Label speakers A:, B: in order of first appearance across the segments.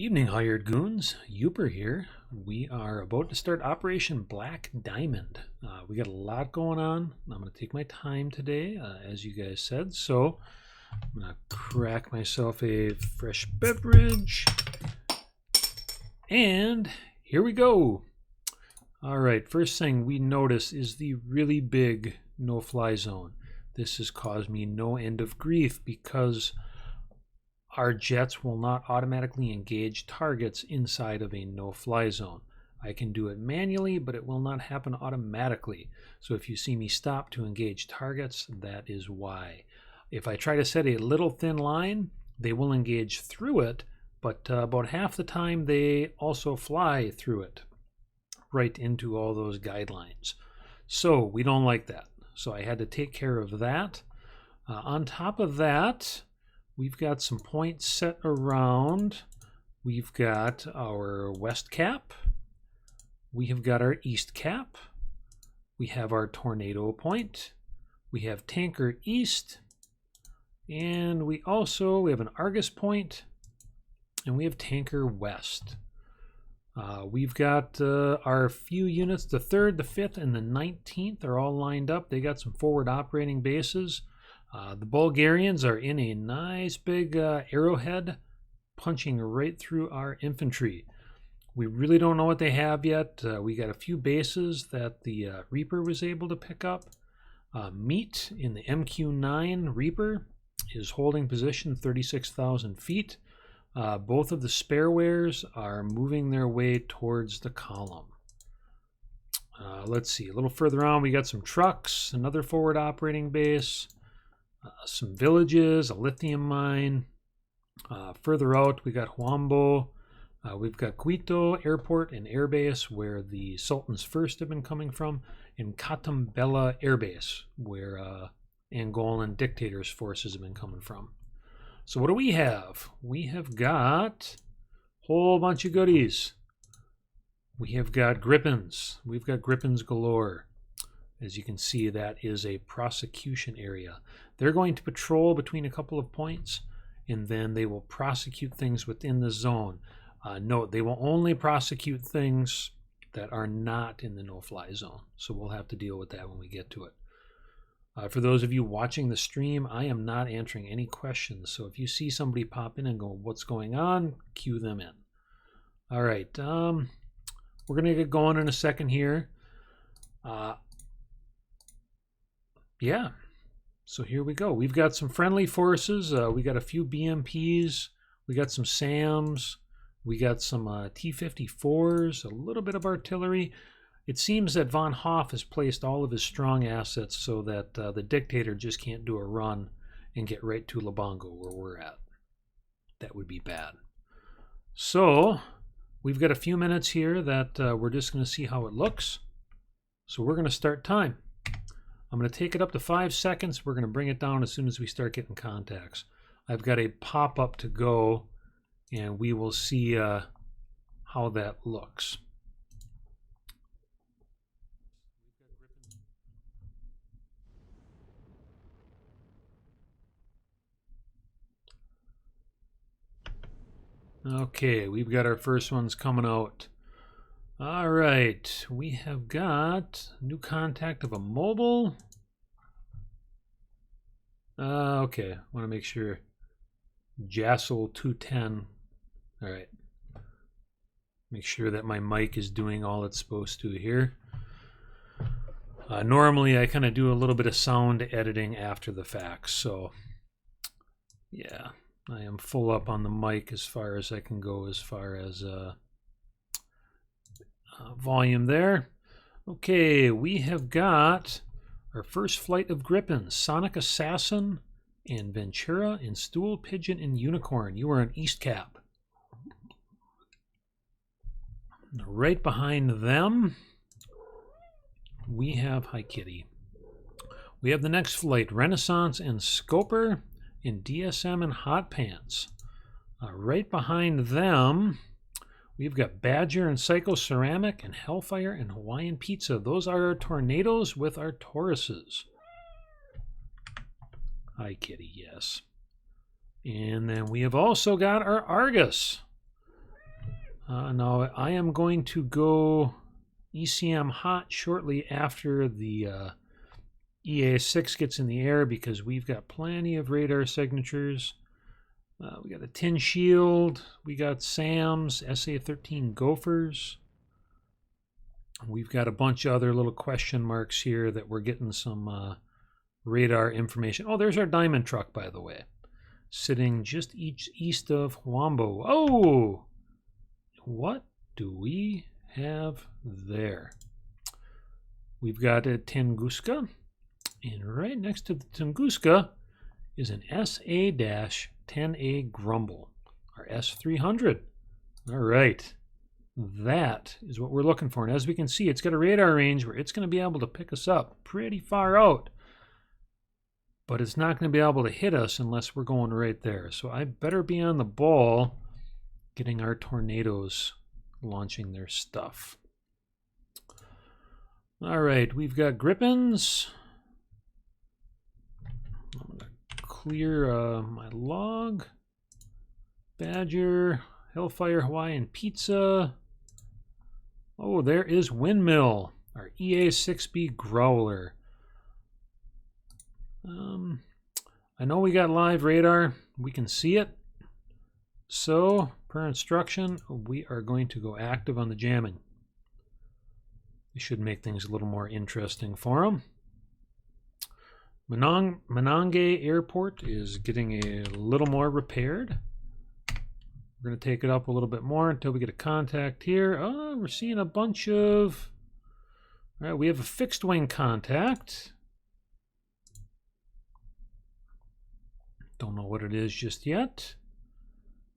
A: Evening, Hired Goons. Uper here. We are about to start Operation Black Diamond. We got a lot going on. I'm going to take my time today, as you guys said. So I'm going to crack myself a fresh beverage. And here we go. All right, first thing we notice is the really big no-fly zone. This has caused me no end of grief because our jets will not automatically engage targets inside of a no-fly zone. I can do it manually, but it will not happen automatically. So if you see me stop to engage targets, that is why. If I try to set a little thin line, they will engage through it, but about half the time they also fly through it, right into all those guidelines. So we don't like that. So I had to take care of that. On top of that, we've got some points set around. We've got our west cap. We have got our east cap. We have our tornado point. We have tanker east. And we have an Argus point. And we have tanker west. We've got our few units, the 3rd, the 5th, and the 19th are all lined up. They got some forward operating bases. The Bulgarians are in a nice big arrowhead punching right through our infantry. We really don't know what they have yet. We got a few bases that the Reaper was able to pick up. Meat in the MQ-9 Reaper is holding position 36,000 feet. Both of the sparewares are moving their way towards the column. Let's see, a little further on we got some trucks, another forward operating base. Some villages, a lithium mine. Further out, we got Huambo. We've got Quito Airport and Airbase, where the Sultans First have been coming from, and Katambela Airbase, where Angolan dictators' forces have been coming from. So what do we have? We have got a whole bunch of goodies. We have got Grippins. We've got Grippins galore. As you can see, that is a prosecution area. They're going to patrol between a couple of points, and then they will prosecute things within the zone. Note, they will only prosecute things that are not in the no-fly zone. So we'll have to deal with that when we get to it. For those of you watching the stream, I am not answering any questions. So if you see somebody pop in and go, what's going on? Cue them in. All right. We're going to get going in a second here. Yeah, so here we go. We've got some friendly forces. We got a few BMPs. We got some SAMs. We got some T-54s, a little bit of artillery. It seems that von Hoff has placed all of his strong assets so that the dictator just can't do a run and get right to Lubango where we're at. That would be bad. So we've got a few minutes here that we're just going to see how it looks. So we're going to start time. I'm going to take it up to 5 seconds. We're going to bring it down as soon as we start getting contacts. I've got a pop-up to go, and we will see how that looks. Okay, we've got our first ones coming out. All right, we have got new contact of a mobile. Okay, I want to make sure. Jassel 210. All right. Make sure that my mic is doing all it's supposed to here. Normally, I kind of do a little bit of sound editing after the fact. So, yeah, I am full up on the mic as far as I can go as far as volume there. Okay, we have got our first flight of Grippins, Sonic Assassin and Ventura and Stool Pigeon and Unicorn. You are an East Cap. Right behind them, we have, hi Kitty. We have the next flight, Renaissance and Scoper and DSM and Hot Pants. Right behind them, we've got Badger and Psycho Ceramic and Hellfire and Hawaiian Pizza. Those are our tornadoes with our Tauruses. Hi, Kitty, yes. And then we have also got our Argus. Now I am going to go ECM hot shortly after the EA6 gets in the air because we've got plenty of radar signatures. We got a tin shield. We got SAMs, SA-13 Gophers. We've got a bunch of other little question marks here that we're getting some radar information. Oh, there's our diamond truck, by the way, sitting just east of Huambo. Oh, what do we have there? We've got a Tunguska, and right next to the Tunguska is an SA-10A Grumble, our S300. All right, that is what we're looking for. And as we can see, it's got a radar range where it's going to be able to pick us up pretty far out, but it's not going to be able to hit us unless we're going right there. So I better be on the ball getting our tornadoes launching their stuff. All right, we've got Grippins. I'm going to clear my log. Badger, Hellfire Hawaiian Pizza. Oh, there is Windmill, our EA6B Growler. I know we got live radar. We can see it. So, per instruction, we are going to go active on the jamming. We should make things a little more interesting for them. Manange Airport is getting a little more repaired. We're going to take it up a little bit more until we get a contact here. Oh, we're seeing a bunch of... All right, we have a fixed wing contact. Don't know what it is just yet.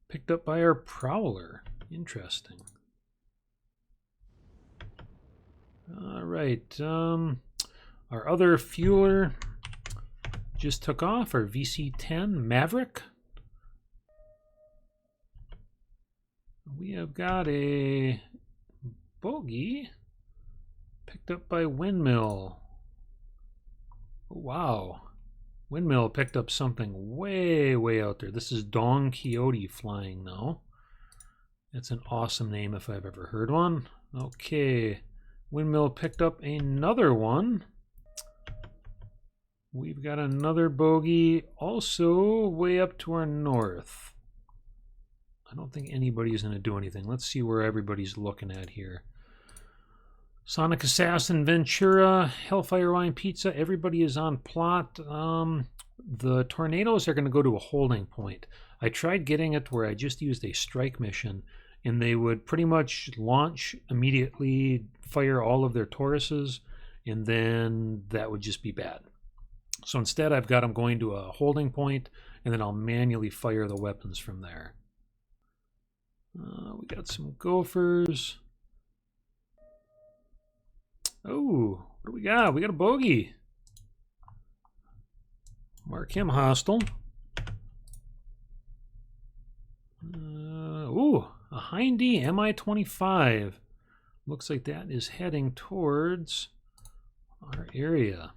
A: Picked up by our Prowler. Interesting. All right. Our other fueler just took off, our VC-10 Maverick. We have got a bogey picked up by Windmill. Oh, wow. Windmill picked up something way, way out there. This is Don Quixote flying now. That's an awesome name if I've ever heard one. Okay. Windmill picked up another one. We've got another bogey also way up to our north. I don't think anybody's going to do anything. Let's see where everybody's looking at here. Sonic Assassin, Ventura, Hellfire Wine Pizza, everybody is on plot. The tornadoes are going to go to a holding point. I tried getting it where I just used a strike mission, and they would pretty much launch immediately, fire all of their Tauruses, and then that would just be bad. So instead, I've got them going to a holding point, and then I'll manually fire the weapons from there. We got some Gophers. Oh, what do we got? We got a bogey. Mark him hostile. Ooh, a Hindy Mi-25. Looks like that is heading towards our area.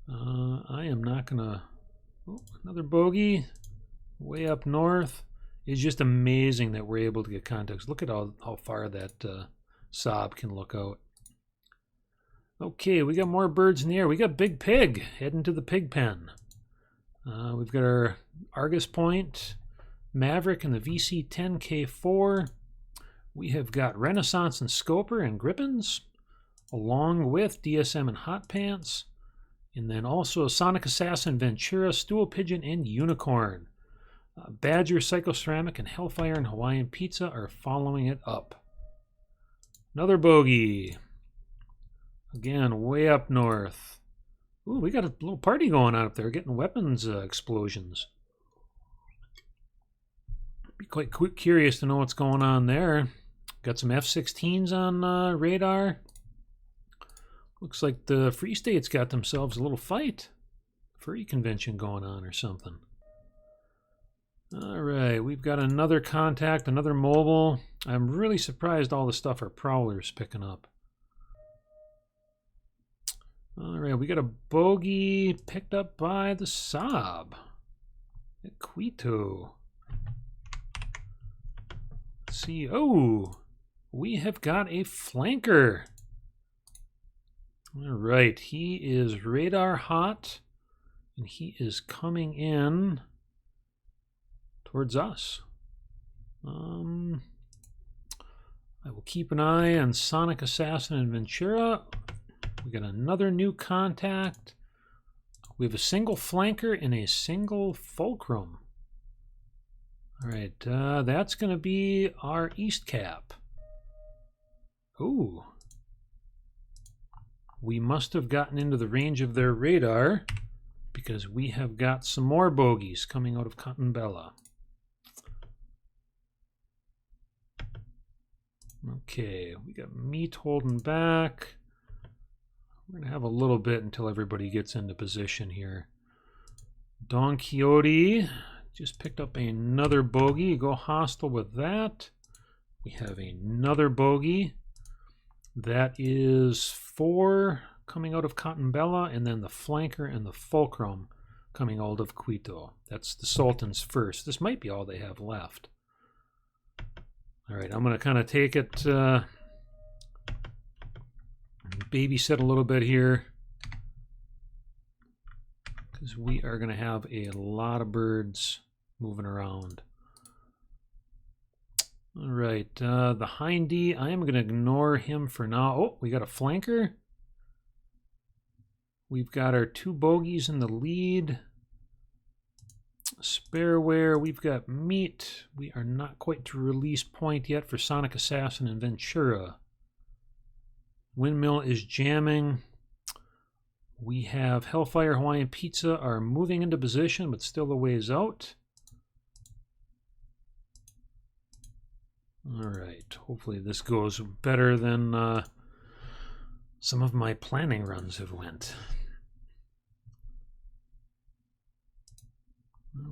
A: I am not gonna... Oh, another bogey way up north. It's just amazing that we're able to get contacts. Look at how far that Saab can look out. Okay, we got more birds in the air. We got Big Pig heading to the pig pen. We've got our Argus Point, Maverick, and the VC-10K4. We have got Renaissance and Scoper and Grippins, along with DSM and Hot Pants, and then also Sonic Assassin, Ventura, Stool Pigeon, and Unicorn. Badger, Psychoceramic, and Hellfire and Hawaiian Pizza are following it up. Another bogey. Again, way up north. Ooh, we got a little party going on up there, getting weapons explosions. Be quite curious to know what's going on there. Got some F-16s on radar. Looks like the Free State's got themselves a little fight. Furry convention going on or something. All right, we've got another contact, another mobile. I'm really surprised all the stuff our Prowler's picking up. All right, we got a bogey picked up by the Saab at Quito. Let's see. Oh, we have got a flanker. All right, he is radar hot, and he is coming in towards us. I will keep an eye on Sonic Assassin and Ventura. We got another new contact. We have a single flanker and a single fulcrum. All right, that's going to be our east cap. Ooh. We must have gotten into the range of their radar because we have got some more bogeys coming out of Cotton Bella. Okay, we got meat holding back. We're going to have a little bit until everybody gets into position here. Don Quixote just picked up another bogey. Go hostile with that. We have another bogey. That is 4 coming out of Cotton Bella, and then the flanker and the fulcrum coming out of Quito. That's the Sultan's first. This might be all they have left. All right, I'm going to kind of take it, babysit a little bit here, because we are going to have a lot of birds moving around. All right, the hindy, I am going to ignore him for now. Oh, we got a flanker. We've got our 2 bogeys in the lead. Spareware, we've got meat. We are not quite to release point yet for Sonic Assassin and Ventura. Windmill is jamming. We have Hellfire Hawaiian Pizza are moving into position, but still a ways out. All right, hopefully this goes better than some of my planning runs have went.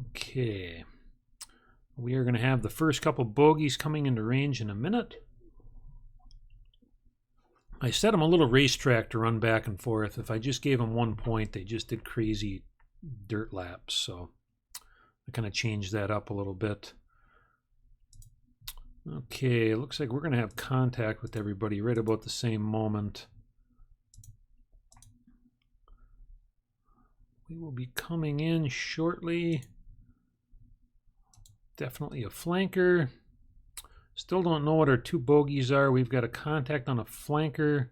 A: Okay, we are going to have the first couple bogeys coming into range in a minute. I set them a little racetrack to run back and forth. If I just gave them 1 point, they just did crazy dirt laps, so I kind of changed that up a little bit. Okay, looks like we're going to have contact with everybody right about the same moment. We will be coming in shortly. Definitely a flanker. Still don't know what our 2 bogeys are. We've got a contact on a flanker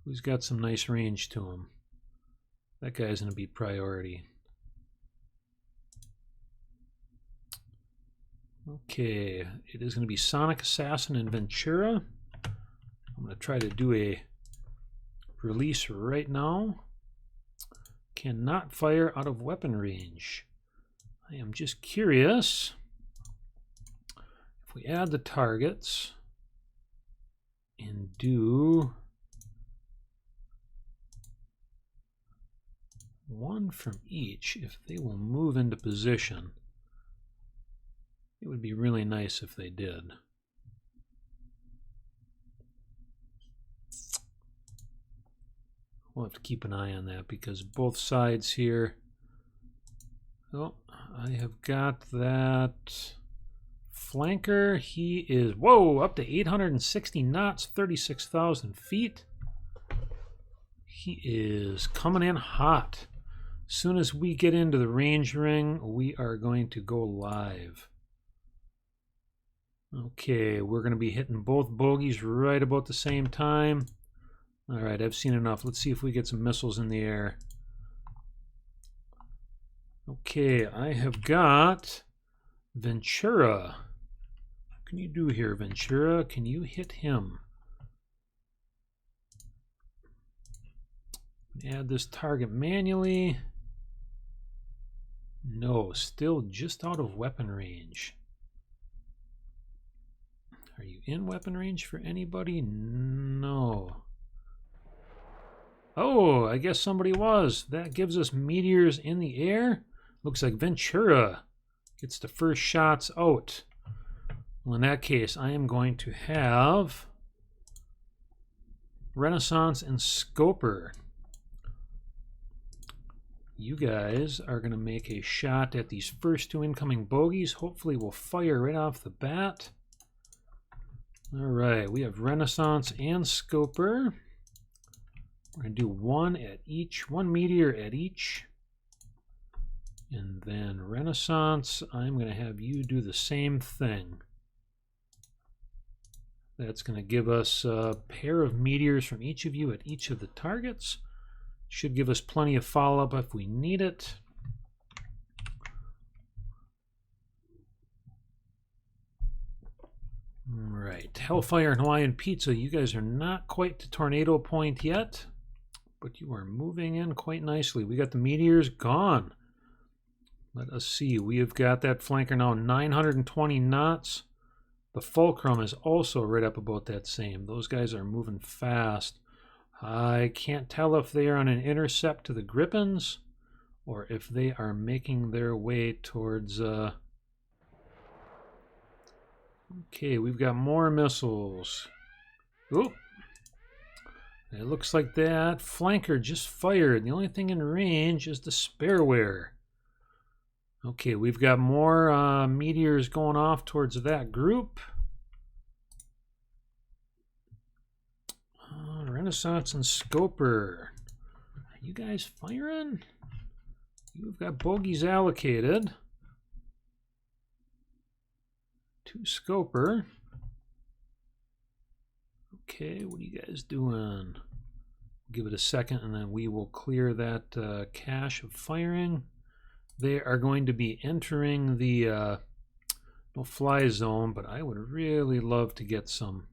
A: who's got some nice range to him. That guy's going to be priority. Okay, it is going to be Sonic Assassin and Ventura. I'm going to try to do a release right now. Cannot fire out of weapon range. I am just curious. If we add the targets and do 1 from each, if they will move into position, it would be really nice if they did. We'll have to keep an eye on that because both sides here. Oh, I have got that flanker. He is, whoa, up to 860 knots, 36,000 feet. He is coming in hot. As soon as we get into the range ring, we are going to go live. Okay, we're going to be hitting both bogeys right about the same time. All right, I've seen enough. Let's see if we get some missiles in the air. Okay, I have got Ventura. What can you do here, Ventura? Can you hit him? Add this target manually. No, still just out of weapon range. Are you in weapon range for anybody? No. Oh, I guess somebody was. That gives us meteors in the air. Looks like Ventura gets the first shots out. Well, in that case, I am going to have Renaissance and Scoper. You guys are going to make a shot at these first 2 incoming bogeys. Hopefully we'll fire right off the bat. All right, we have Renaissance and Scoper. We're going to do one at each, one meteor at each. And then Renaissance, I'm going to have you do the same thing. That's going to give us a pair of meteors from each of you at each of the targets. Should give us plenty of follow-up if we need it. All right, Hellfire and Hawaiian Pizza, you guys are not quite to tornado point yet, but you are moving in quite nicely. We got the meteors gone. Let us see, we have got that flanker now 920 knots. The Fulcrum is also right up about that same. Those guys are moving fast. I can't tell if they are on an intercept to the Gripens or if they are making their way towards... Okay, we've got more missiles. Ooh. It looks like that flanker just fired. The only thing in range is the spareware. Okay, we've got more meteors going off towards that group. Renaissance and Scoper. Are you guys firing? You've got bogeys allocated to Scoper. Okay, what are you guys doing? Give it a second and then we will clear that cache of firing. They are going to be entering the no-fly zone, but I would really love to get some.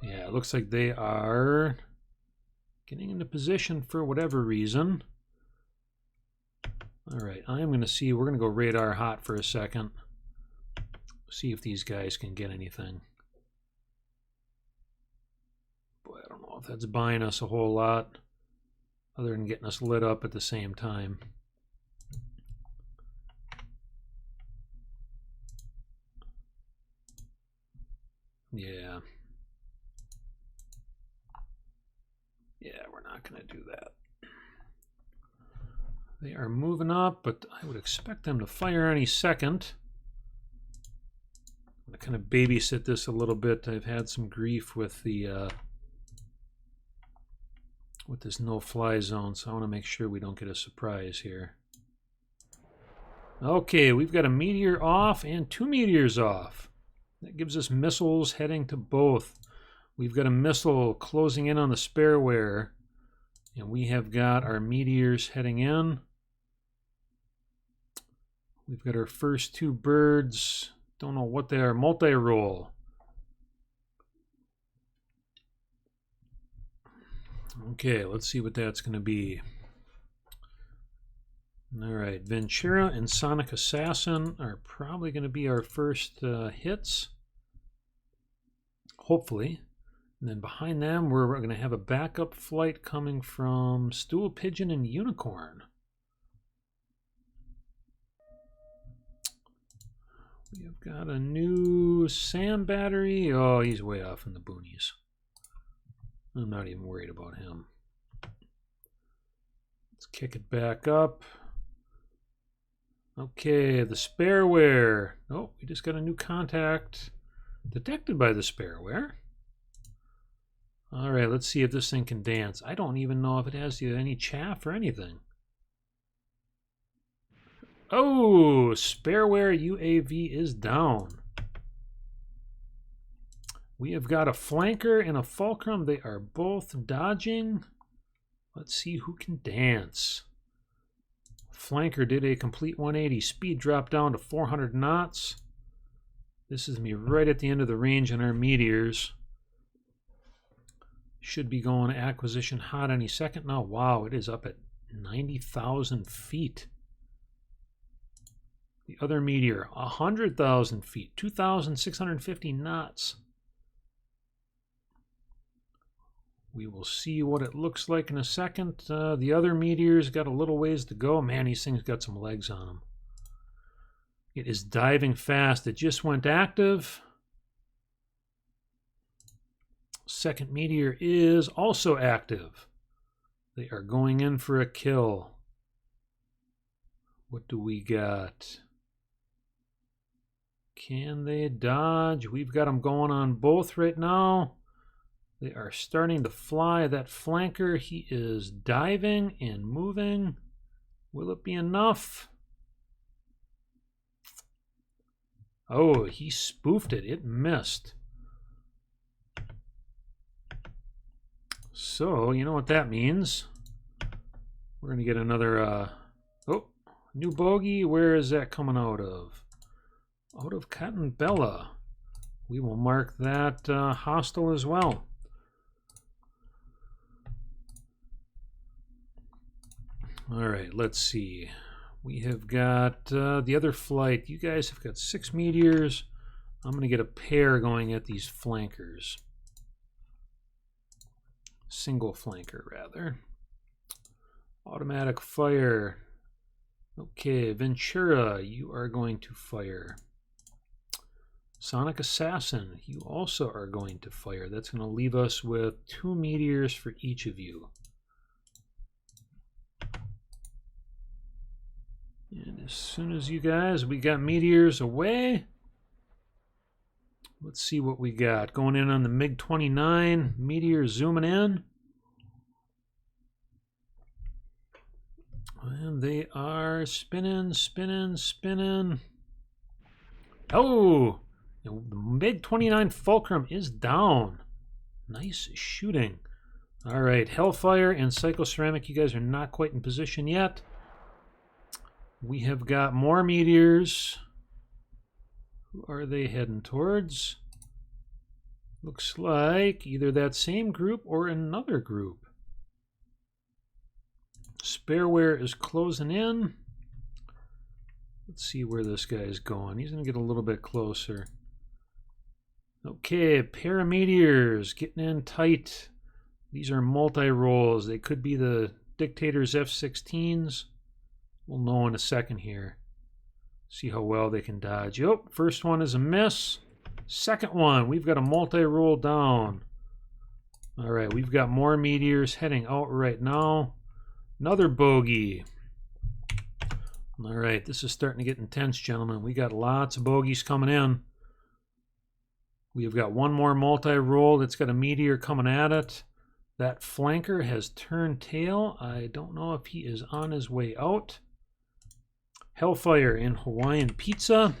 A: Yeah, it looks like they are getting into position for whatever reason. All right, I'm going to see. We're going to go radar hot for a second. See if these guys can get anything. Boy, I don't know if that's buying us a whole lot, other than getting us lit up at the same time. Yeah. Yeah, we're not going to do that. They are moving up, but I would expect them to fire any second. I'm going to kind of babysit this a little bit. I've had some grief with the with this no-fly zone, so I want to make sure we don't get a surprise here. Okay, we've got a meteor off and 2 meteors off. That gives us missiles heading to both. We've got a missile closing in on the spareware, and we have got our meteors heading in. We've got our first 2 birds. Don't know what they are. Multi-roll. Okay, let's see what that's going to be. All right, Ventura and Sonic Assassin are probably going to be our first hits. Hopefully. And then behind them, we're going to have a backup flight coming from Stool Pigeon and Unicorn. We have got a new Sam battery. Oh, he's way off in the boonies. I'm not even worried about him. Let's kick it back up. Okay, the spareware. Oh, we just got a new contact detected by the spareware. All right, let's see if this thing can dance. I don't even know if it has any chaff or anything. Oh, spareware UAV is down. We have got a flanker and a fulcrum. They are both dodging. Let's see who can dance. Flanker did a complete 180. Speed dropped down to 400 knots. This is me right at the end of the range on our meteors. Should be going acquisition hot any second now. Wow, it is up at 90,000 feet. The other meteor, 100,000 feet, 2,650 knots. We will see what it looks like in a second. The other meteor's got a little ways to go. Man, these things got some legs on them. It is diving fast. It just went active. Second meteor is also active. They are going in for a kill. What do we got? Can they dodge? We've got them going on both right now. They are starting to fly. That flanker, he is diving and moving. Will it be enough? Oh, he spoofed it. It missed. So, you know what that means. We're going to get another... oh, new bogey. Where is that coming out of? Out of Cotton Bella. We will mark that hostile as well. All right, let's see. We have got the other flight. You guys have got 6 meteors. I'm going to get a pair going at these flankers. Single flanker, rather. Automatic fire. Okay, Ventura, you are going to fire. Sonic Assassin, you also are going to fire. That's going to leave us with 2 meteors for each of you. And as soon as you guys, we got meteors away. Let's see what we got. Going in on the MiG-29, meteor zooming in. And they are spinning, spinning, spinning. Oh! The MiG-29 Fulcrum is down. Nice shooting. All right, Hellfire and Psychoceramic, you guys are not quite in position yet. We have got more meteors. Who are they heading towards? Looks like either that same group or another group. Spareware is closing in. Let's see where this guy is going. He's going to get a little bit closer. Okay, Parameteors getting in tight. These are multi-rolls. They could be the Dictator's F-16s. We'll know in a second here. See how well they can dodge. Yep, first one is a miss. Second one, we've got a multi-roll down. All right, we've got more meteors heading out right now. Another bogey. All right, this is starting to get intense, gentlemen. We got lots of bogeys coming in. We've got one more multi-roll that's got a meteor coming at it. That flanker has turned tail. I don't know if he is on his way out. Hellfire and Hawaiian Pizza.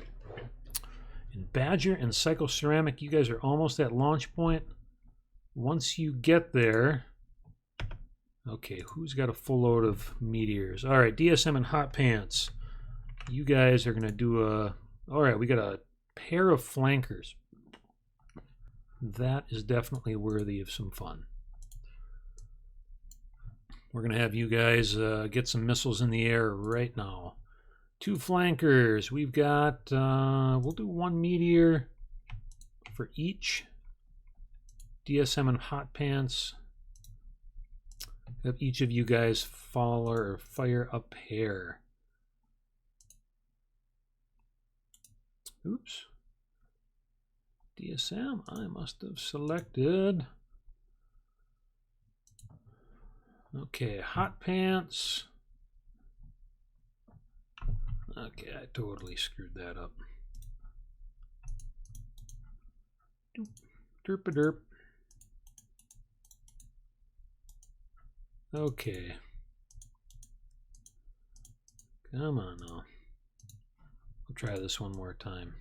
A: And Badger and Psychoceramic, you guys are almost at launch point. Once you get there... Okay, who's got a full load of meteors? All right, DSM and Hot Pants. You guys are going to do a... All right, we got a pair of flankers. That is definitely worthy of some fun. We're going to have you guys get some missiles in the air right now. 2 flankers. We've got... we'll do 1 meteor for each. DSM and Hot Pants. Have each of you guys fall or fire a pair. Oops. DSM, I must have selected. Okay, Hot Pants. Okay, I totally screwed that up. Derp-a-derp. Okay. Come on now. I'll try this one more time.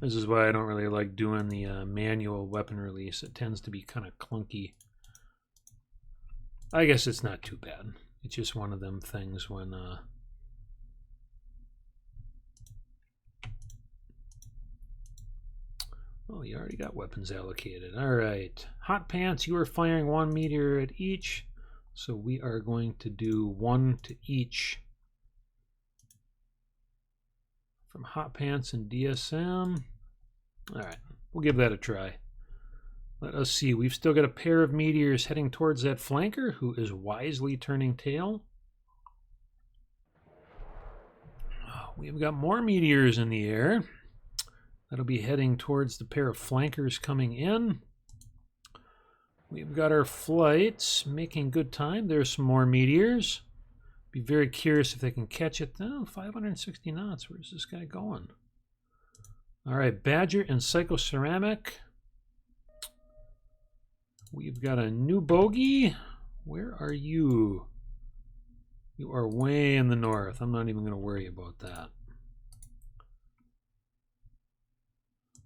A: This is why I don't really like doing the manual weapon release. It tends to be kind of clunky. I guess it's not too bad. It's just one of them things when... Oh, you already got weapons allocated. All right. Hot Pants, you are firing 1 meteor at each. So we are going to do 1 to each. From Hot Pants and DSM. All right. We'll give that a try. Let us see. We've still got a pair of meteors heading towards that flanker who is wisely turning tail. We've got more meteors in the air. That'll be heading towards the pair of flankers coming in. We've got our flights making good time. There's some more meteors. Be very curious if they can catch it. Oh, 560 knots. Where's this guy going? All right, Badger and Psychoceramic. We've got a new bogey. Where are you? You are way in the north. I'm not even going to worry about that.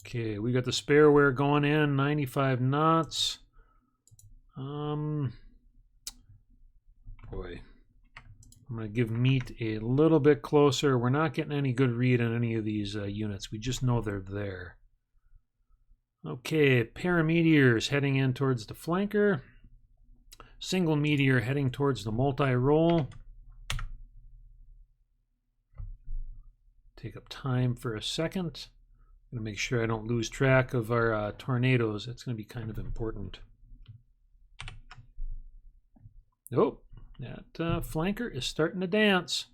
A: Okay, we got the spareware going in, 95 knots. Boy, I'm going to give meat a little bit closer. We're not getting any good read on any of these units. We just know they're there. Okay, parameteors heading in towards the flanker. Single meteor heading towards the multi-roll. Take up time for a second. I'm going to make sure I don't lose track of our tornadoes. That's going to be kind of important. Oh, that flanker is starting to dance.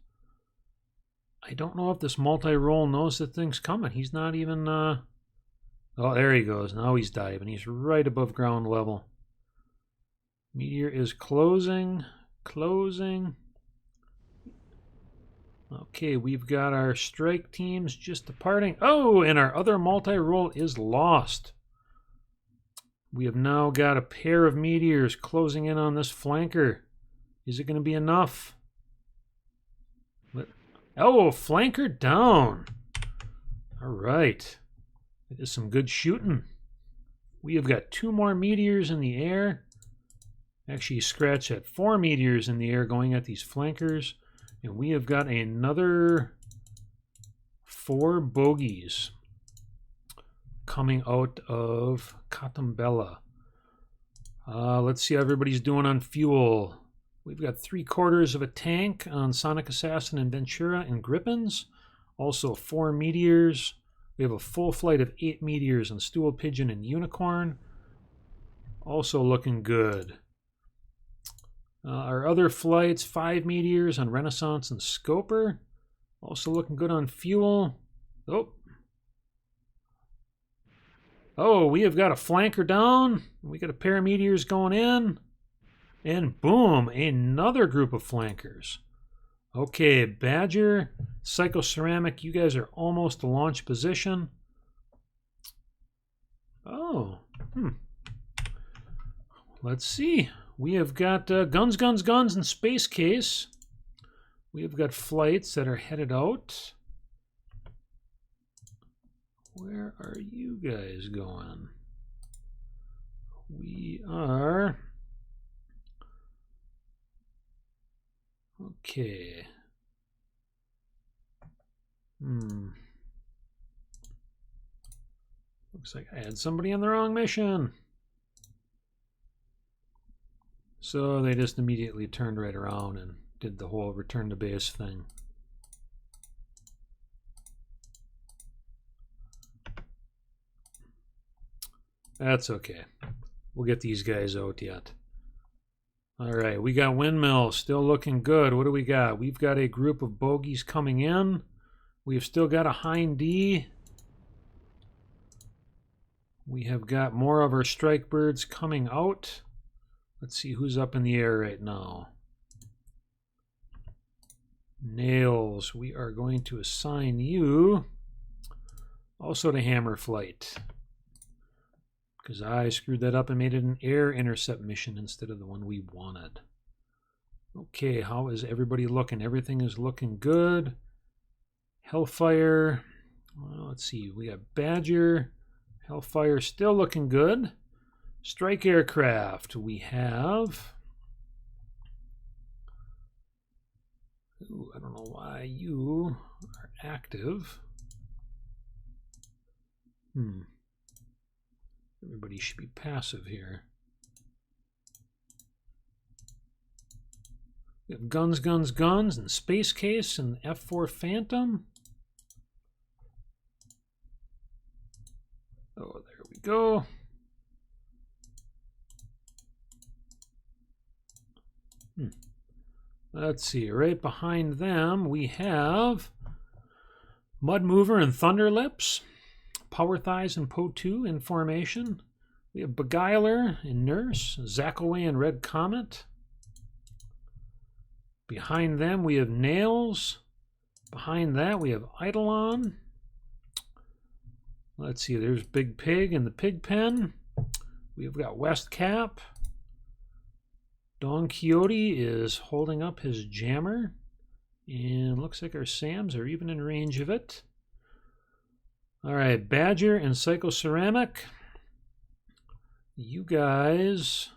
A: I don't know if this multi-roll knows that thing's coming. He's not even... Oh, there he goes. Now he's diving. He's right above ground level. Meteor is closing. Okay, we've got our strike teams just departing. Oh, and our other multi-roll is lost. We have now got a pair of meteors closing in on this flanker. Is it going to be enough? Oh, flanker down. All right. That is some good shooting. We have got 2 more meteors in the air. Actually, scratch that. 4 meteors in the air going at these flankers. And we have got another 4 bogeys coming out of Catambella. Let's see how everybody's doing on fuel. We've got 3/4 of a tank on Sonic Assassin and Ventura and Grippins. Also 4 meteors. We have a full flight of 8 meteors on Stool Pigeon and Unicorn. Also looking good. Our other flights, 5 meteors on Renaissance and Scoper. Also looking good on fuel. Oh, we have got a flanker down. We got a pair of meteors going in. And boom, another group of flankers. Okay, Badger, Psychoceramic, you guys are almost to launch position. Oh, Let's see. We have got guns, and Space Case. We have got flights that are headed out. Where are you guys going? We are... Okay. Looks like I had somebody on the wrong mission. So they just immediately turned right around and did the whole return to base thing. That's okay. We'll get these guys out yet. All right, we got Windmill still looking good. What do we got? We've got a group of bogeys coming in. We've still got a Hind D. We have got more of our strike birds coming out. Let's see who's up in the air right now. Nails, we are going to assign you also to Hammer Flight, because I screwed that up and made it an air intercept mission instead of the one we wanted. Okay, how is everybody looking? Everything is looking good. Hellfire, well, let's see, we got Badger. Hellfire still looking good. Strike aircraft, we have... Ooh, I don't know why you are active. Everybody should be passive here. We have guns, and Space Case and F4 Phantom. Oh, there we go. Let's see, right behind them we have Mud Mover and Thunderlips, Power Thighs and Po2 in formation. We have Beguiler and Nurse, Zackaway and Red Comet. Behind them, we have Nails. Behind that, we have Eidolon. Let's see, there's Big Pig in the pig pen. We've got West Cap. Don Quixote is holding up his jammer. And looks like our Sams are even in range of it. All right, Badger and Psychoceramic. You guys.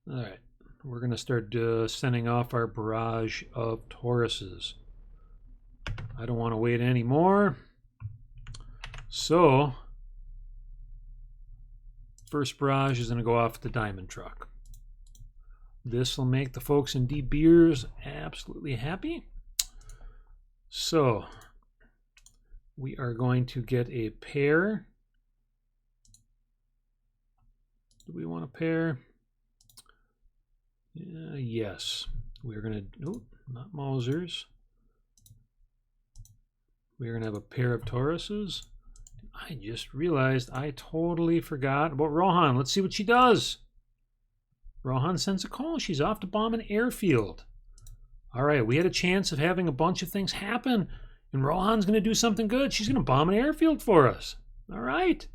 A: All right, we're going to start sending off our barrage of Tauruses. I don't want to wait anymore. So, first barrage is going to go off the Diamond Truck. This will make the folks in De Beers absolutely happy. So, we are going to get a pair. Do we want a pair? Yes. We're going to, nope, not Mausers. We're going to have a pair of Tauruses. I just realized I totally forgot about Rohan. Let's see what she does. Rohan sends a call. She's off to bomb an airfield. All right, we had a chance of having a bunch of things happen, and Rohan's going to do something good. She's going to bomb an airfield for us. All right.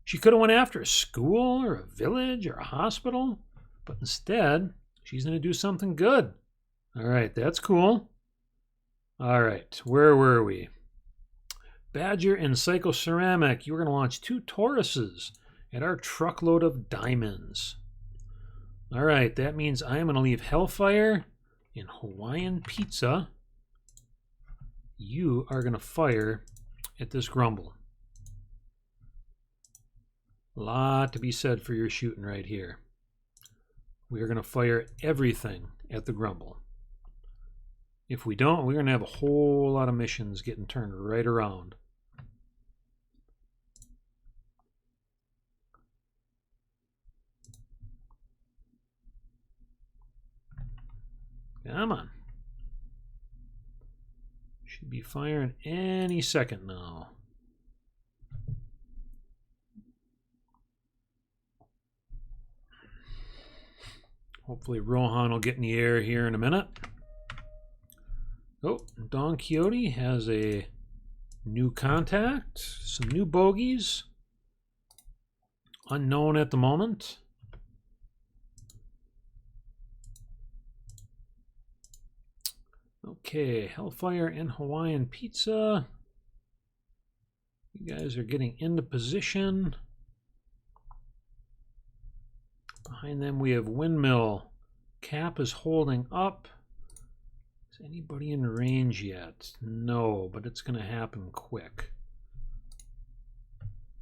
A: She could have went after a school or a village or a hospital, but instead, she's going to do something good. All right, that's cool. All right, where were we? Badger and Psychoceramic, you're going to launch 2 Tauruses at our truckload of diamonds. All right, that means I am going to leave Hellfire and Hawaiian Pizza. You are going to fire at this Grumble. A lot to be said for your shooting right here. We are going to fire everything at the Grumble. If we don't, we're going to have a whole lot of missions getting turned right around. Come on. Should be firing any second now. Hopefully Rohan will get in the air here in a minute. Oh, Don Quixote has a new contact. Some new bogeys. Unknown at the moment. Okay, Hellfire and Hawaiian Pizza. You guys are getting into position. Behind them we have Windmill. Cap is holding up. Is anybody in range yet? No, but it's going to happen quick.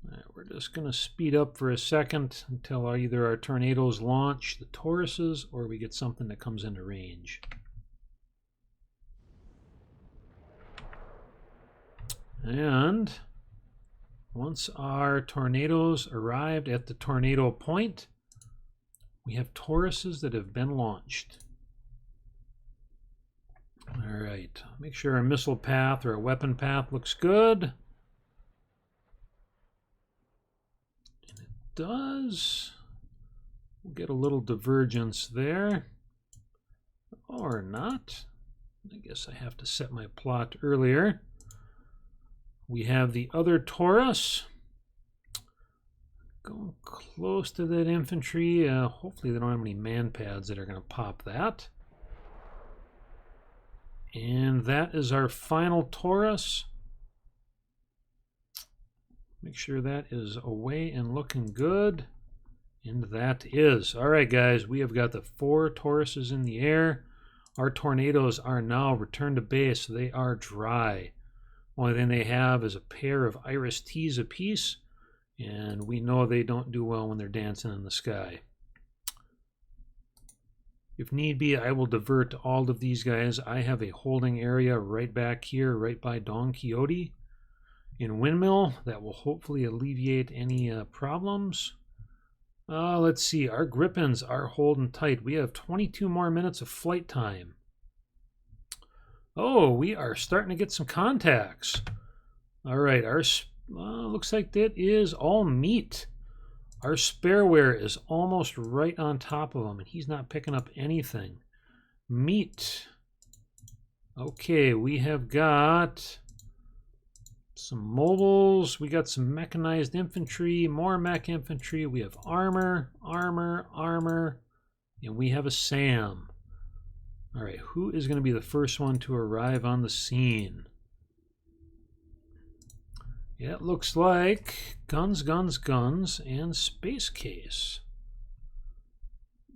A: All right, we're just going to speed up for a second until either our tornadoes launch the Tauruses or we get something that comes into range. And once our tornadoes arrived at the tornado point, we have Tauruses that have been launched. All right, make sure our missile path or our weapon path looks good. And it does. We'll get a little divergence there. Or not. I guess I have to set my plot earlier. We have the other Taurus. Going close to that infantry. Hopefully they don't have any man pads that are going to pop that. And that is our final Taurus. Make sure that is away and looking good. And that is. All right, guys, we have got the 4 Tauruses in the air. Our tornadoes are now returned to base. They are dry. Only thing they have is a pair of Iris T's apiece, and we know they don't do well when they're dancing in the sky. If need be, I will divert all of these guys. I have a holding area right back here, right by Don Quixote in Windmill. That will hopefully alleviate any problems. Let's see. Our Grippins are holding tight. We have 22 more minutes of flight time. Oh, we are starting to get some contacts. All right, our looks like that is all meat. Our spareware is almost right on top of him, and he's not picking up anything. Meat. Okay, we have got some mobiles. We got some mechanized infantry, more mech infantry. We have armor, and we have a SAM. All right, who is going to be the first one to arrive on the scene? Yeah, it looks like guns, and space case.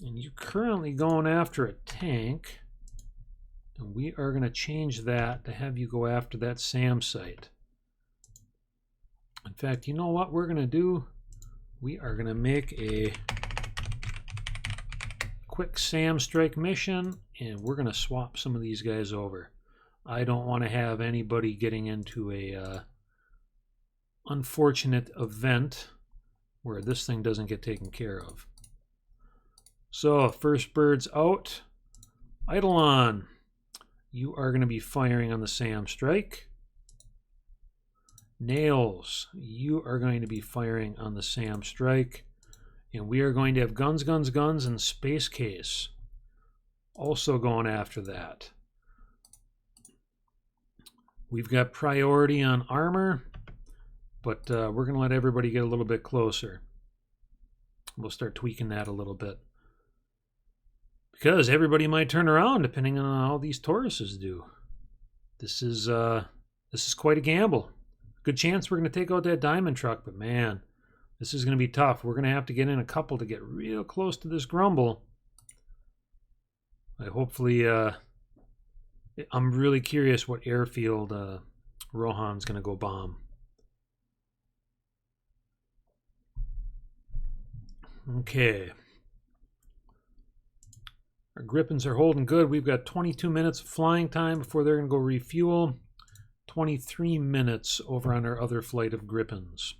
A: And you're currently going after a tank. And we are going to change that to have you go after that SAM site. In fact, you know what we're going to do? We are going to make a quick SAM strike mission, and we're going to swap some of these guys over. I don't want to have anybody getting into a unfortunate event where this thing doesn't get taken care of. So, first bird's out. Eidolon, you are going to be firing on the SAM strike. Nails, you are going to be firing on the SAM strike. And we are going to have guns, and space case also going after that. We've got priority on armor, but we're going to let everybody get a little bit closer. We'll start tweaking that a little bit. Because everybody might turn around depending on how these Tauruses do. This is quite a gamble. Good chance we're going to take out that diamond truck, but man, this is going to be tough. We're going to have to get in a couple to get real close to this grumble. Hopefully, I'm really curious what airfield Rohan's going to go bomb. Okay. Our Griffins are holding good. We've got 22 minutes of flying time before they're going to go refuel. 23 minutes over on our other flight of Griffins.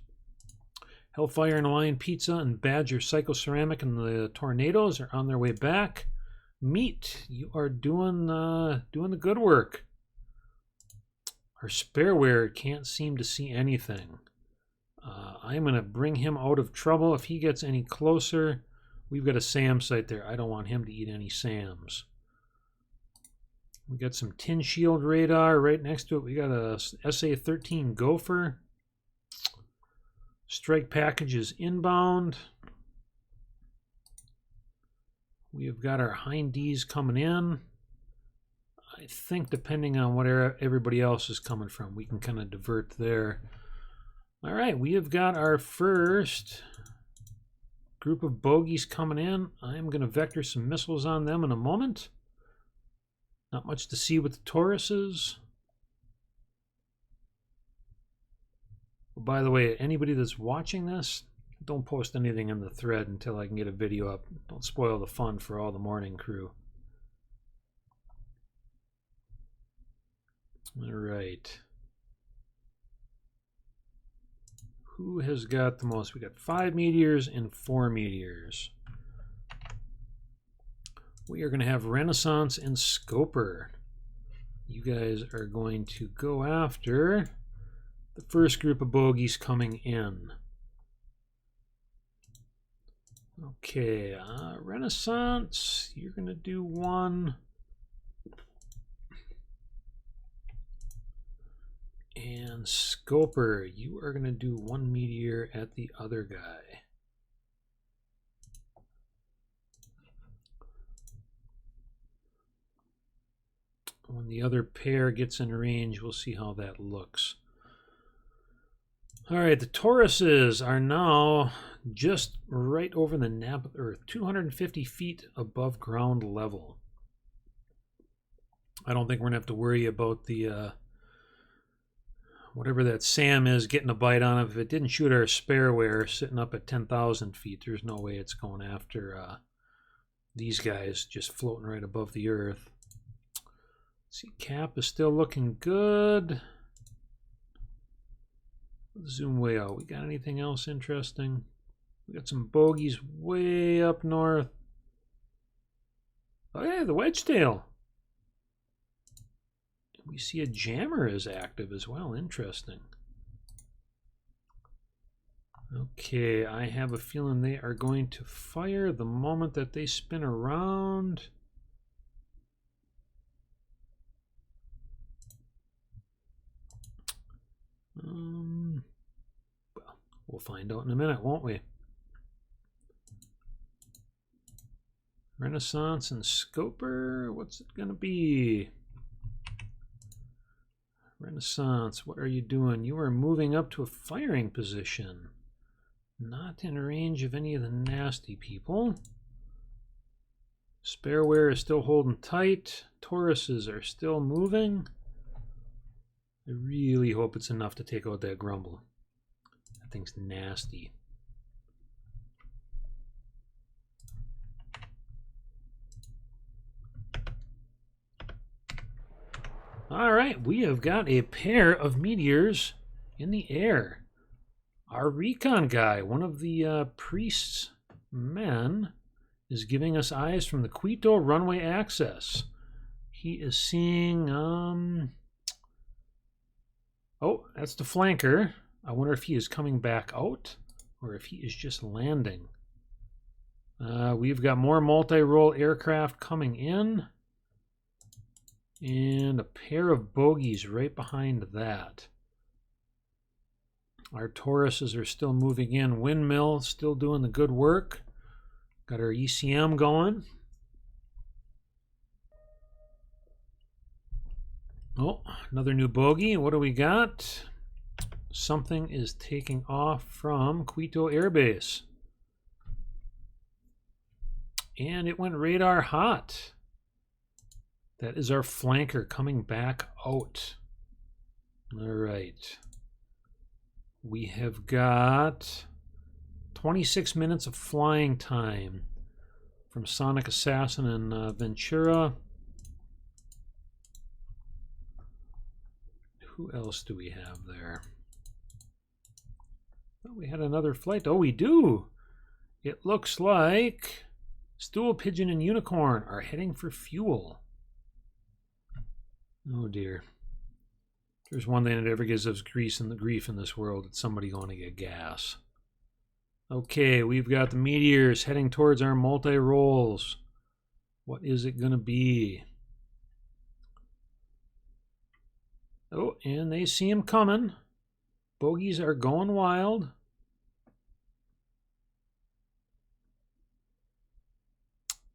A: Hellfire and Hawaiian Pizza and Badger Psychoceramic and the Tornadoes are on their way back. Meat, you are doing the good work. Our spareware can't seem to see anything. I'm going to bring him out of trouble if he gets any closer. We've got a SAM site there. I don't want him to eat any SAMs. We got some tin shield radar right next to it. We got a SA-13 Gopher. Strike packages inbound. We have got our Hind D's coming in. I think depending on where everybody else is coming from, we can kind of divert there. All right, we have got our first group of bogies coming in. I'm going to vector some missiles on them in a moment. Not much to see with the Tauruses. By the way, anybody that's watching this, don't post anything in the thread until I can get a video up. Don't spoil the fun for all the morning crew. All right. Who has got the most? We got 5 meteors and 4 meteors. We are going to have Renaissance and Scoper. You guys are going to go after the first group of bogies coming in. Okay, Renaissance, you're going to do 1. And Scoper, you are going to do 1 meteor at the other guy. When the other pair gets in range, we'll see how that looks. All right, the Tauruses are now just right over the nap of Earth, 250 feet above ground level. I don't think we're going to have to worry about the whatever that SAM is getting a bite on it. If it didn't shoot our spareware sitting up at 10,000 feet, there's no way it's going after these guys just floating right above the Earth. Let's see, Cap is still looking good. Zoom way out. We got anything else interesting? We got some bogies way up north. Oh yeah, the Wedgetail. We see a jammer is active as well. Interesting. Okay, I have a feeling they are going to fire the moment that they spin around. Well, we'll find out in a minute, won't we? Renaissance and Scoper, what's it gonna be? Renaissance, what are you doing? You are moving up to a firing position. Not in range of any of the nasty people. Spareware is still holding tight. Tauruses are still moving. I really hope it's enough to take out that Grumble. That thing's nasty. All right, we have got a pair of meteors in the air. Our recon guy, one of the priest's men, is giving us eyes from the Quito runway access. He is seeing, oh, that's the flanker. I wonder if he is coming back out or if he is just landing. We've got more multi-role aircraft coming in. And a pair of bogies right behind that. Our Tauruses are still moving in. Windmill still doing the good work. Got our ECM going. Oh, another new bogey. What do we got? Something is taking off from Quito Air Base. And it went radar hot. That is our flanker coming back out. All right. We have got 26 minutes of flying time from Sonic Assassin and Ventura. Who else do we have there? Oh, we had another flight. Oh, we do. It looks like Stool Pigeon and Unicorn are heading for fuel. Oh dear. There's one thing that ever gives us grief in this world. It's somebody going to get gas. Okay, we've got the meteors heading towards our multi-rolls. What is it going to be? Oh, and they see him coming. Bogies are going wild.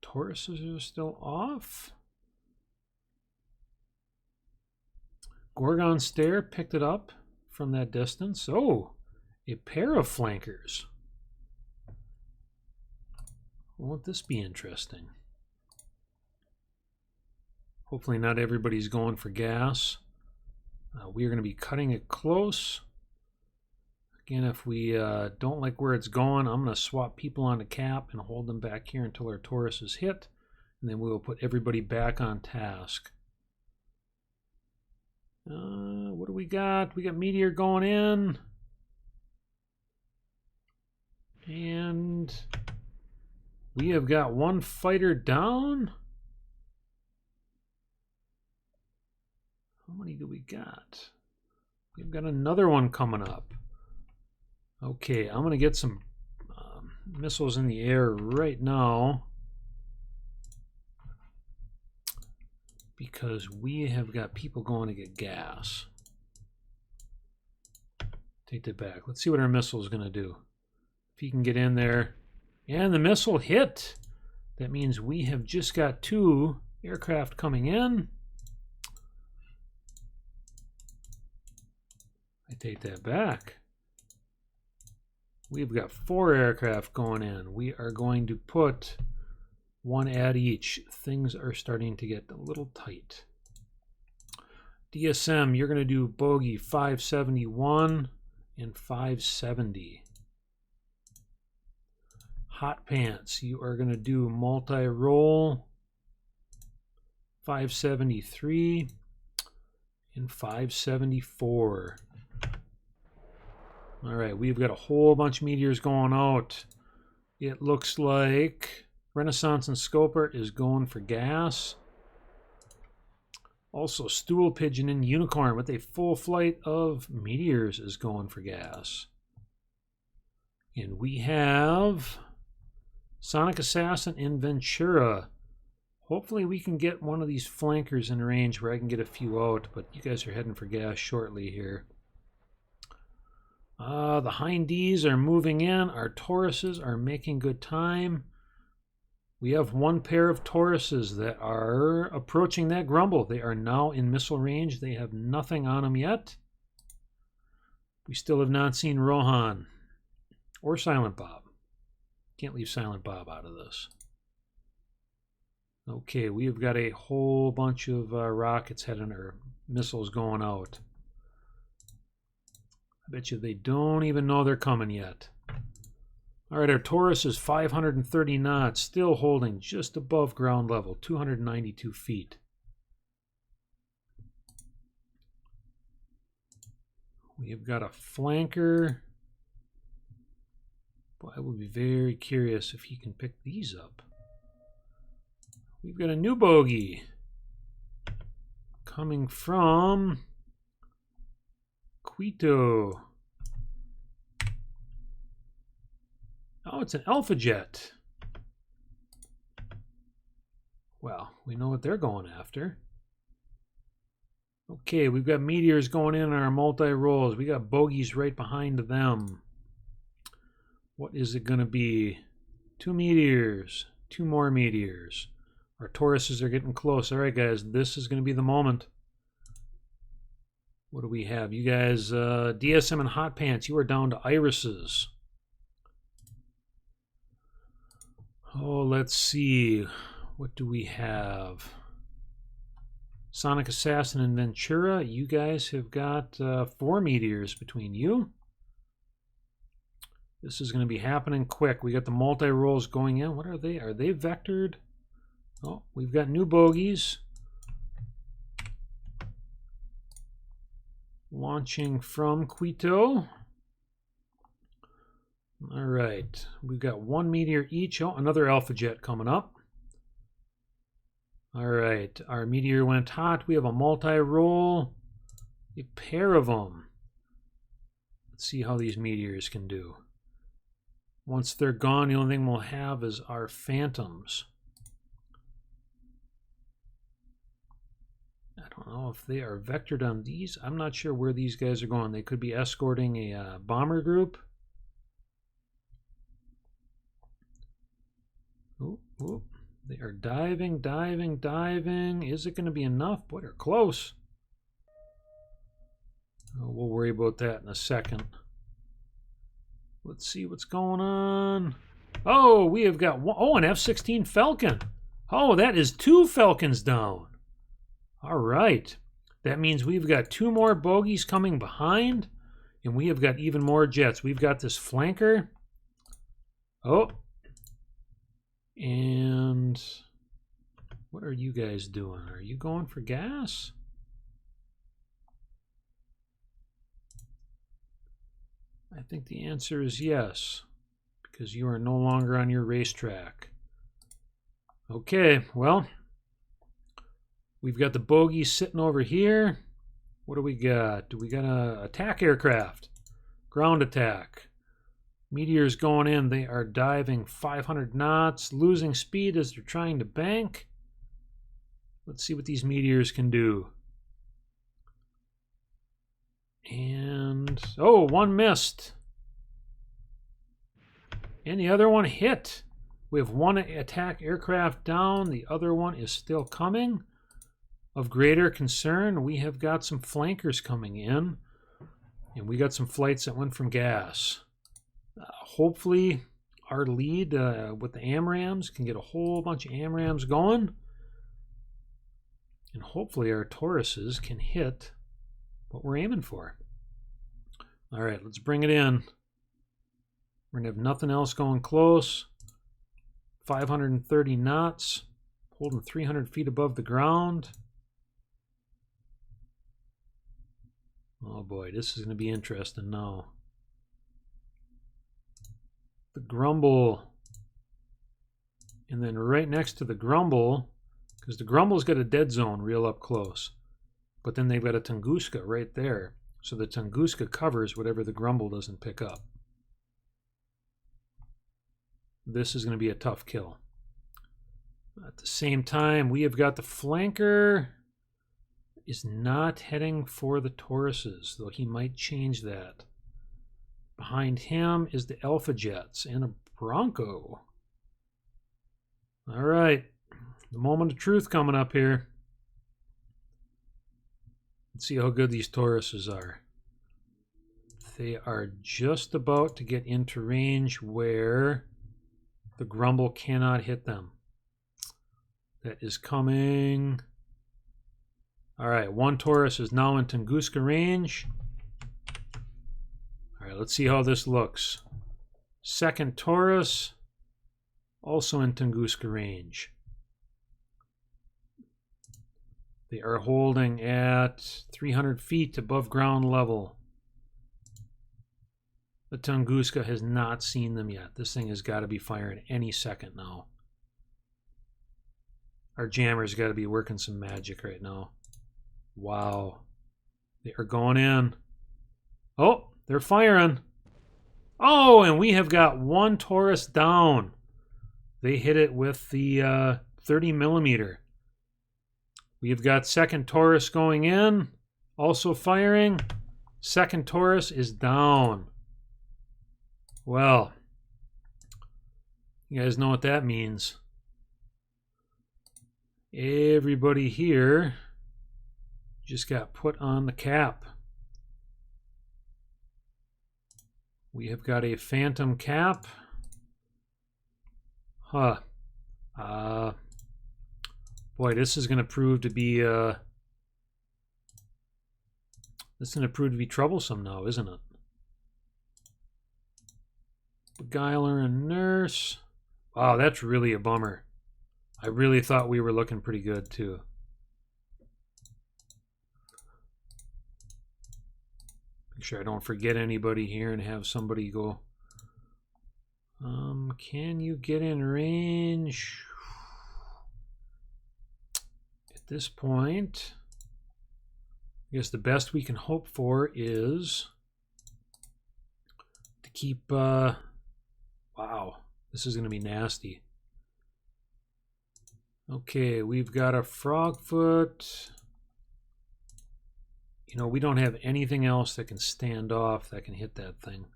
A: Tauruses are still off. Gorgon Stair picked it up from that distance. Oh, a pair of flankers. Won't this be interesting? Hopefully not everybody's going for gas. We are going to be cutting it close. Again, if we don't like where it's going, I'm going to swap people on the cap and hold them back here until our Taurus is hit. And then we will put everybody back on task. What do we got? We got Meteor going in. And we have got one fighter down. How many do we got? We've got another one coming up. Okay, I'm going to get some missiles in the air right now. Because we have got people going to get gas. Take that back. Let's see what our missile is going to do. If he can get in there. And the missile hit. That means we have just got 2 aircraft coming in. I take that back. We've got 4 aircraft going in. We are going to put 1 at each. Things are starting to get a little tight. DSM, you're going to do bogey 571 and 570. Hot Pants, you are going to do multi-roll 573 and 574. All right, we've got a whole bunch of meteors going out. It looks like Renaissance and Scoper is going for gas. Also, Stool Pigeon and Unicorn with a full flight of meteors is going for gas. And we have Sonic Assassin and Ventura. Hopefully we can get one of these flankers in range where I can get a few out, but you guys are heading for gas shortly here. The Hindies are moving in. Our Tauruses are making good time. We have one pair of Tauruses that are approaching that Grumble. They are now in missile range. They have nothing on them yet. We still have not seen Rohan or Silent Bob. Can't leave Silent Bob out of this. Okay, we have got a whole bunch of rockets heading, or missiles going out. I bet you they don't even know they're coming yet. All right, our Taurus is 530 knots, still holding just above ground level, 292 feet. We have got a flanker. Boy, I would be very curious if he can pick these up. We've got a new bogey coming from Quito. Oh, it's an Alpha Jet. Well, we know what they're going after. Okay, we've got meteors going in our multi-rolls. We got bogeys right behind them. What is it going to be? 2 meteors. 2 more meteors. Our Tauruses are getting close. All right, guys, this is going to be the moment. What do we have? You guys, DSM and Hot Pants, you are down to irises. Oh, let's see. What do we have? Sonic Assassin and Ventura, you guys have got 4 meteors between you. This is going to be happening quick. We got the multi-rolls going in. What are they? Are they vectored? Oh, we've got new bogeys. Launching from Quito. All right, we've got 1 meteor each. Oh, another Alpha Jet coming up. All right, our meteor went hot. We have a multi-roll, a pair of them. Let's see how these meteors can do. Once they're gone, the only thing we'll have is our phantoms. I don't know if they are vectored on these. I'm not sure where these guys are going. They could be escorting a bomber group. Oop, oop. They are diving, diving, diving. Is it going to be enough? Boy, they're close. Oh, we'll worry about that in a second. Let's see what's going on. Oh, we have got one, oh, an F-16 Falcon. Oh, that is 2 Falcons down. All right. That means we've got 2 more bogeys coming behind, and we have got even more jets. We've got this flanker. Oh. And what are you guys doing? Are you going for gas? I think the answer is yes, because you are no longer on your racetrack. Okay, well, we've got the bogeys sitting over here. What do we got? Do we got an attack aircraft? Ground attack. Meteors going in. They are diving 500 knots, losing speed as they're trying to bank. Let's see what these meteors can do. And, oh, one missed. And the other one hit. We have one attack aircraft down. The other one is still coming. Of greater concern, we have got some flankers coming in. And we got some flights that went from gas. Hopefully, our lead with the AMRAAMs can get a whole bunch of AMRAAMs going. And hopefully our Tauruses can hit what we're aiming for. All right, let's bring it in. We're going to have nothing else going close. 530 knots, holding 300 feet above the ground. Oh boy, this is going to be interesting now. The Grumble, and then right next to the Grumble, because the Grumble's got a dead zone real up close, but then they've got a Tunguska right there, so the Tunguska covers whatever the Grumble doesn't pick up. this is going to be a tough kill. At the same time, we have got the flanker is not heading for the Tauruses, though he might change that. Behind him is the Alpha Jets and a Bronco. All right, the moment of truth coming up here. Let's see how good these Tauruses are. They are just about to get into range where the Grumble cannot hit them. That is coming. All right, one Taurus is now in Tunguska range. All right, let's see how this looks. Second Taurus, also in Tunguska range. They are holding at 300 feet above ground level. The Tunguska has not seen them yet. This thing has got to be firing any second now. Our jammer's got to be working some magic right now. Wow. They are going in. Oh, they're firing. Oh, and we have got one Taurus down. They hit it with the 30 millimeter. We've got second Taurus going in. Also firing. Second Taurus is down. Well, you guys know what that means. Everybody here just got put on the cap. We have got a phantom cap. Huh. Boy, this is going to prove to be troublesome now, isn't it? Beguiler and Nurse. Wow, that's really a bummer. I really thought we were looking pretty good too. Make sure I don't forget anybody here and have somebody go. Can you get in range? At this point, I guess the best we can hope for is to keep. Wow, this is going to be nasty. Okay, we've got a Frogfoot. You know, we don't have anything else that can stand off that can hit that thing.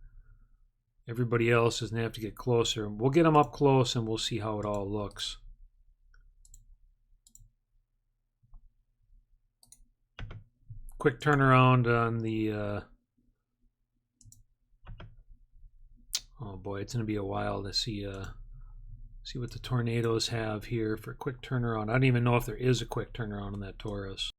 A: Everybody else is going to have to get closer. We'll get them up close and we'll see how it all looks. Quick turnaround on the... oh boy, it's going to be a while to see what the Tornadoes have here for a quick turnaround. I don't even know if there is a quick turnaround on that Taurus.